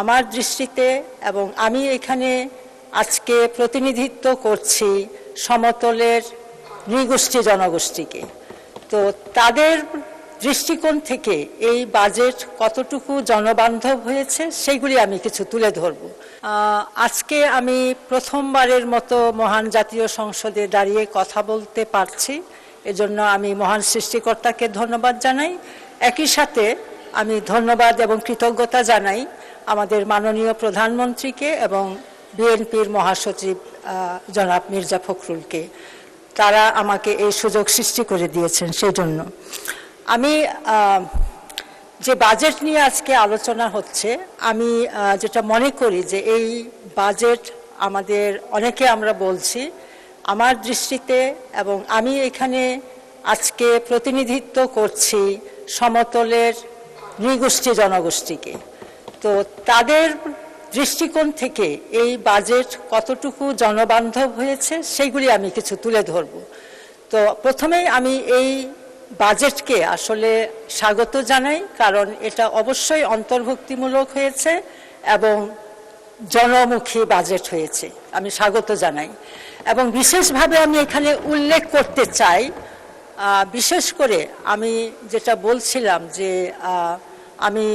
আমার দৃষ্টিতে এবং আমি এখানে আজকে প্রতিনিধিত্ব করছি সমতলের নৃগোষ্ঠী জনগোষ্ঠীকে। তো তাদের দৃষ্টিকোণ থেকে এই বাজেট কতটুকু জনবান্ধব হয়েছে সেগুলি আমি কিছু তুলে ধরব। আজকে আমি প্রথমবারের মতো মহান জাতীয় সংসদে দাঁড়িয়ে কথা বলতে পারছি, এজন্য আমি মহান সৃষ্টিকর্তাকে ধন্যবাদ জানাই। একই সাথে আমি ধন্যবাদ এবং কৃতজ্ঞতা জানাই আমাদের মাননীয় প্রধানমন্ত্রীকে এবং বিএনপির মহাসচিব জনাব মির্জা ফখরুলকে। তারা আমাকে এই সুযোগ সৃষ্টি করে দিয়েছেন। সেই জন্য আমি যে বাজেট নিয়ে আজকে আলোচনা হচ্ছে, আমি যেটা মনে করি যে এই বাজেট আমাদের অনেকে আমরা বলছি, আমার দৃষ্টিতে এবং আমি এখানে আজকে প্রতিনিধিত্ব করছি সমতলের নৃগোষ্ঠী জনগোষ্ঠীকে। তো তাদের দৃষ্টিকোণ থেকে এই বাজেট কতটুকু জনবান্ধব হয়েছে সেগুলি আমি কিছু তুলে ধরব। তো প্রথমেই আমি এই বাজেটকে আসলে স্বাগত জানাই, কারণ এটা অবশ্যই অন্তর্ভুক্তিমূলক হয়েছে এবং জনমুখী বাজেট হয়েছে, আমি স্বাগত জানাই। এবং বিশেষভাবে আমি এখানে উল্লেখ করতে চাই, বিশেষ করে আমি যেটা বলছিলাম যে আমি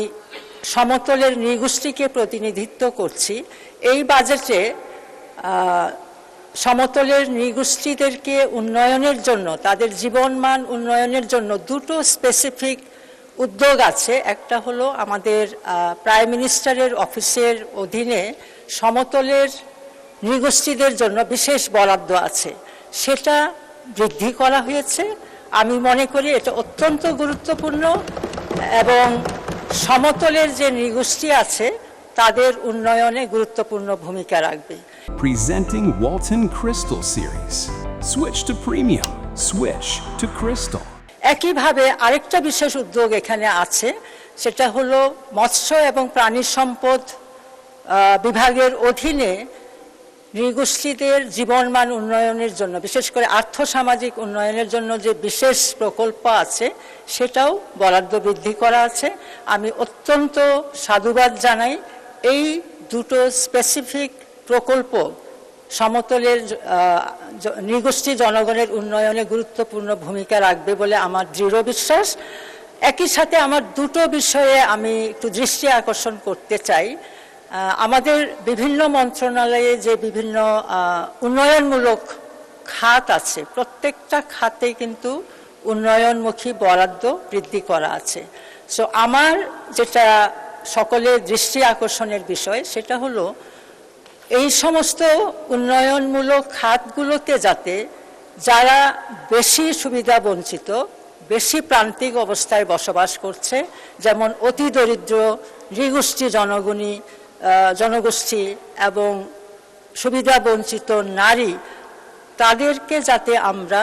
সমতলের নৃগোষ্ঠীকে প্রতিনিধিত্ব করছি। এই বাজেটে সমতলের নৃগোষ্ঠীদেরকে উন্নয়নের জন্য, তাদের জীবনমান উন্নয়নের জন্য দুটো স্পেসিফিক উদ্যোগ আছে। একটা হলো আমাদের প্রাইম মিনিস্টারের অফিসের অধীনে সমতলের নৃগোষ্ঠীদের জন্য বিশেষ বরাদ্দ আছে, সেটা বৃদ্ধি করা হয়েছে। আমি মনে করি এটা অত্যন্ত গুরুত্বপূর্ণ এবং সমতলের যে নৃগোষ্ঠী আছে তাদের উন্নয়নে গুরুত্বপূর্ণ ভূমিকা রাখবে। Presenting Walton Crystal Series. Switch to premium. Switch to Crystal. একইভাবে আরেকটা বিশেষ উদ্যোগ এখানে আছে, সেটা হলো মৎস্য এবং প্রাণী সম্পদ বিভাগের অধীনে নৃগোষ্ঠীদের জীবনমান উন্নয়নের জন্য, বিশেষ করে আর্থসামাজিক উন্নয়নের জন্য যে বিশেষ প্রকল্প আছে সেটাও বরাদ্দ বৃদ্ধি করা আছে। আমি অত্যন্ত সাধুবাদ জানাই। এই দুটো স্পেসিফিক প্রকল্প সমতলের নৃগোষ্ঠী জনগণের উন্নয়নে গুরুত্বপূর্ণ ভূমিকা রাখবে বলে আমার দৃঢ় বিশ্বাস। একই সাথে আমার দুটো বিষয়ে আমি একটু দৃষ্টি আকর্ষণ করতে চাই। আমাদের বিভিন্ন মন্ত্রণালয়ে যে বিভিন্ন উন্নয়নমূলক খাত আছে, প্রত্যেকটা খাতে কিন্তু উন্নয়নমুখী বরাদ্দ বৃদ্ধি করা আছে। সো আমার যেটা সকলের দৃষ্টি আকর্ষণের বিষয়, সেটা হলো এই সমস্ত উন্নয়নমূলক খাতগুলোতে যাতে যারা বেশি সুবিধা বঞ্চিত, বেশি প্রান্তিক অবস্থায় বসবাস করছে, যেমন অতি দরিদ্র নৃগোষ্ঠী জনগোষ্ঠী এবং সুবিধা বঞ্চিত নারী, তাদেরকে যাতে আমরা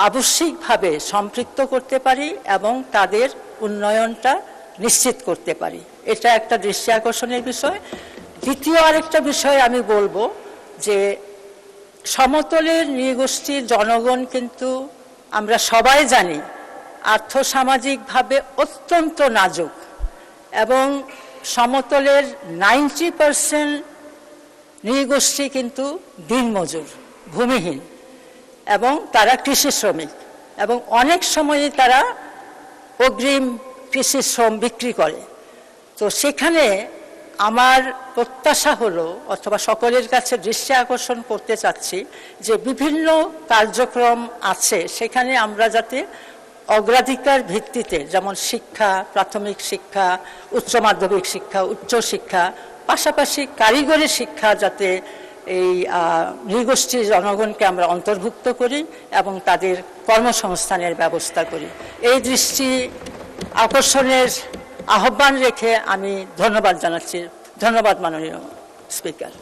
আবশ্যিকভাবে সম্পৃক্ত করতে পারি এবং তাদের উন্নয়নটা নিশ্চিত করতে পারি, এটা একটা দৃষ্টি আকর্ষণের বিষয়। দ্বিতীয় আরেকটা বিষয় আমি বলবো যে সমতলের নৃগোষ্ঠীর জনগণ কিন্তু আমরা সবাই জানি আর্থসামাজিকভাবে অত্যন্ত নাজুক, এবং সমতলের 90% নৃগোষ্ঠী কিন্তু দিনমজুর, ভূমিহীন, এবং তারা কৃষি শ্রমিক, এবং অনেক সময়ই তারা অগ্রিম কৃষি শ্রম বিক্রি করে। তো সেখানে আমার প্রত্যাশা হলো, অথবা সকলের কাছে দৃষ্টি আকর্ষণ করতে চাচ্ছি, যে বিভিন্ন কার্যক্রম আছে সেখানে আমরা যাতে অগ্রাধিকার ভিত্তিতে, যেমন শিক্ষা, প্রাথমিক শিক্ষা, উচ্চ মাধ্যমিক শিক্ষা, উচ্চ শিক্ষা, পাশাপাশি কারিগরি শিক্ষা, যাতে এই নৃগোষ্ঠী জনগণকে আমরা অন্তর্ভুক্ত করি এবং তাদের কর্মসংস্থানের ব্যবস্থা করি। এই দৃষ্টি আকর্ষণের আহ্বান রেখে আমি ধন্যবাদ জানাচ্ছি। ধন্যবাদ মাননীয় স্পিকার।